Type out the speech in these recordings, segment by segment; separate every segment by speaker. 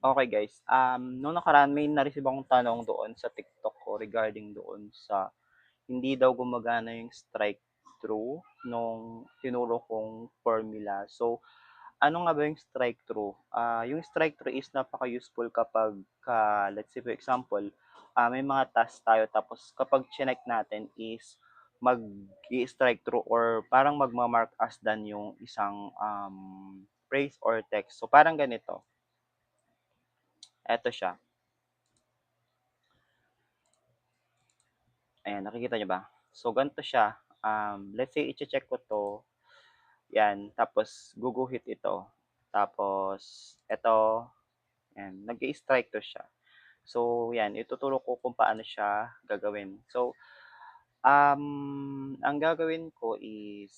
Speaker 1: Okay guys, nung nakaraan may na-receive akong tanong doon sa TikTok ko regarding doon sa hindi daw gumagana yung strike through nung tinuro kong formula. So, ano nga ba yung strike through? Yung strike through is napaka-useful kapag let's say for example, may mga task tayo tapos kapag chineck natin is mag-i-strike through or parang magma-mark as done yung isang phrase or text. So, parang ganito, eto siya. Ayan, nakikita niyo ba? So, ganito siya. Let's say, iche-check ko 'to, 'yan, tapos guguhit ito. Tapos eto, 'yan, nag-i-strike 'to siya. So, 'yan, ituturo ko kung paano siya gagawin. So, ang gagawin ko is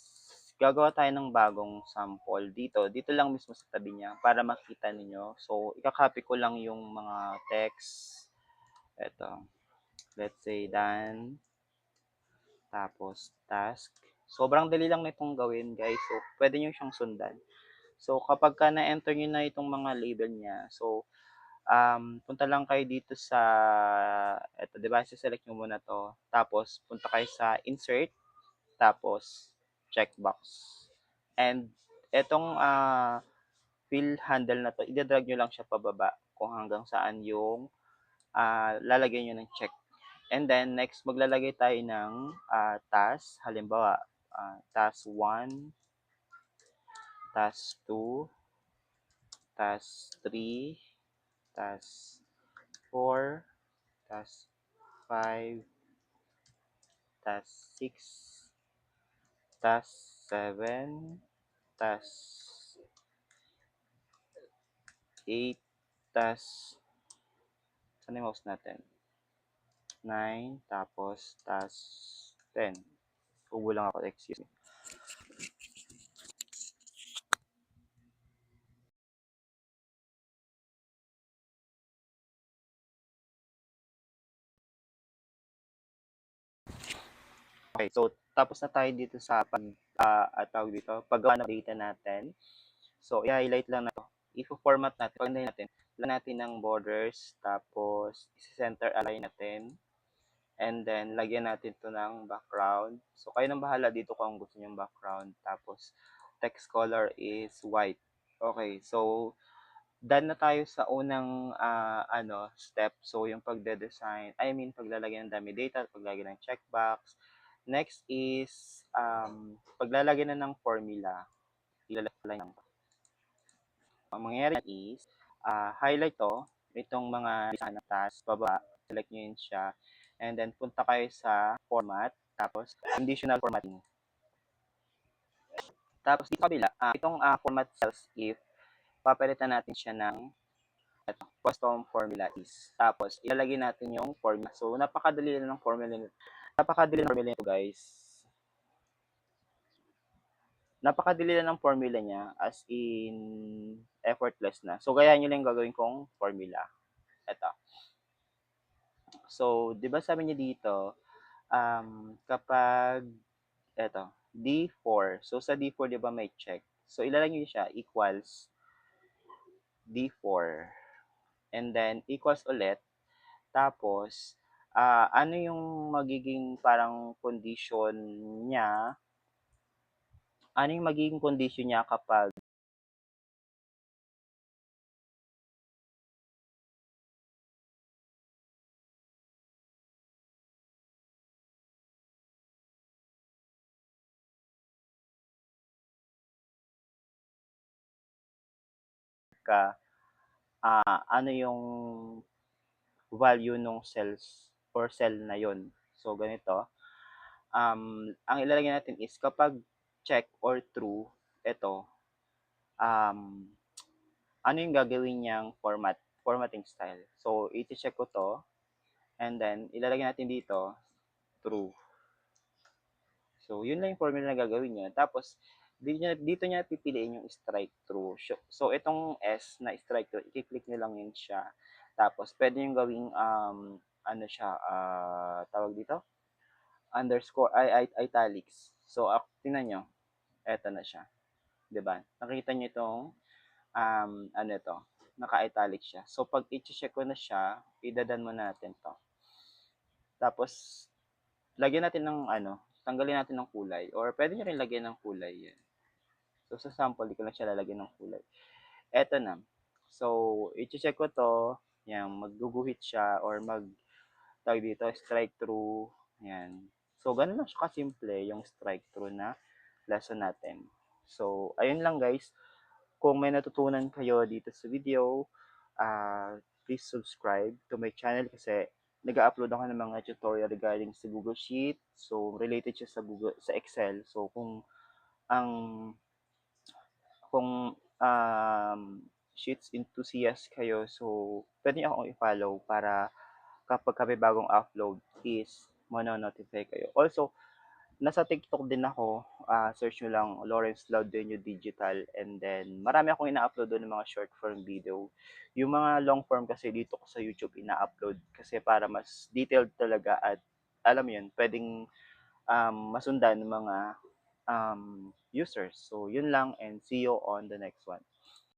Speaker 1: gagawa tayo ng bagong sample dito. Dito lang mismo sa tabi niya para makita ninyo. So, ika-copy ko lang yung mga text. Eto, let's say done. Tapos task. Sobrang dali lang nitong gawin guys. So, pwede nyo siyang sundan. So, kapag ka na-enter nyo na itong mga label niya, so, punta lang kayo dito sa, eto, di ba, select nyo muna to. Tapos, punta kayo sa insert, tapos, checkbox. And, etong fill handle na to, i-drag nyo lang siya pababa kung hanggang saan yung lalagyan nyo ng check. And then, next, maglalagay tayo ng task. Halimbawa, task 1, task 2, task 3, task 4, task 5, task 6, task 7, task 8, task, saan yung mouse natin? 9, tapos task 10. Ubo lang ako, excuse me. Okay, so tapos na tayo dito sa tawag dito, paggawa ng data natin. So, i-highlight lang na to. I-format natin, pagandahin natin. Lang natin ng borders, tapos i-center align natin. And then, lagyan natin to ng background. So, kayo nang bahala dito kung gusto nyo yung background. Tapos, text color is white. Okay, so, done na tayo sa unang step. So, yung pagde-design, paglalagay ng dummy data, paglalagay ng checkbox. Next is, paglalagay na ng formula. Ilalagay lang. Ang mangyayari is, highlight to, itong mga design ng task, baba, select nyo yun siya, and then punta kayo sa format, tapos conditional formatting. Tapos dito kabila, itong format cells if, papalitan natin siya ng custom formula is. Tapos, ilalagay natin yung formula. So, napakadali lang ng formula nito. Napakadali ng formula nito, guys. Napakadali lang ng formula niya, as in, effortless na. So, gaya nyo lang yung gagawin kong formula. Ito. So, di ba sabi niya dito, kapag, eto, D4. So, sa D4, di ba may check? So, ilalagay niyo siya, equals D4. And then, equals ulit. Tapos, ano yung magiging parang condition niya? Ano yung magiging condition niya kapag ka, ano yung value nung cells or cell na yon? So, ganito. Ang ilalagay natin is kapag check or true, ito, um, ano yung gagawin niyang formatting style. So, iti-check ko to, and then, ilalagay natin dito, true. So, yun lang yung formula na gagawin niya. Tapos, dito niya pipiliin yung strike through. So, itong S na strike through, i-click niyo lang yun siya. Tapos, pwede yung gawing, ano siya, tawag dito? Underscore, italics. So, tingnan nyo, eto na siya. 'Di ba? Nakita niyo itong, ano ito? naka-italic siya. So, pag i-check ko na siya, idadan mo natin to. Tapos, lagyan natin ng ano, tanggalin natin ng kulay. Or pwede nyo rin lagyan ng kulay. Yan. So, sa sample, di ko lang siya lalagyan ng kulay. Eto na. So, i-check ko to. Yan, magguguhit siya or tawag dito, strike through. Yan. So, ganun lang siya kasimple yung strike through na lesson natin. So, ayun lang guys. Kung may natutunan kayo dito sa video, please subscribe to my channel kasi nag-upload ako ng mga tutorial regarding sa Google Sheet. So, related siya sa Excel. So, ang kung sheets enthusiast kayo, so pwede niyo akong i-follow para kapag kami bagong upload is mano-notify kayo. Also, nasa TikTok din ako, search nyo lang Lawrence Laudenio Digital and then marami akong ina-upload doon ng mga short form video. Yung mga long form kasi dito ko sa YouTube ina-upload kasi para mas detailed talaga at alam mo yun, pwedeng masundan ng mga users. So, yun lang and see you on the next one.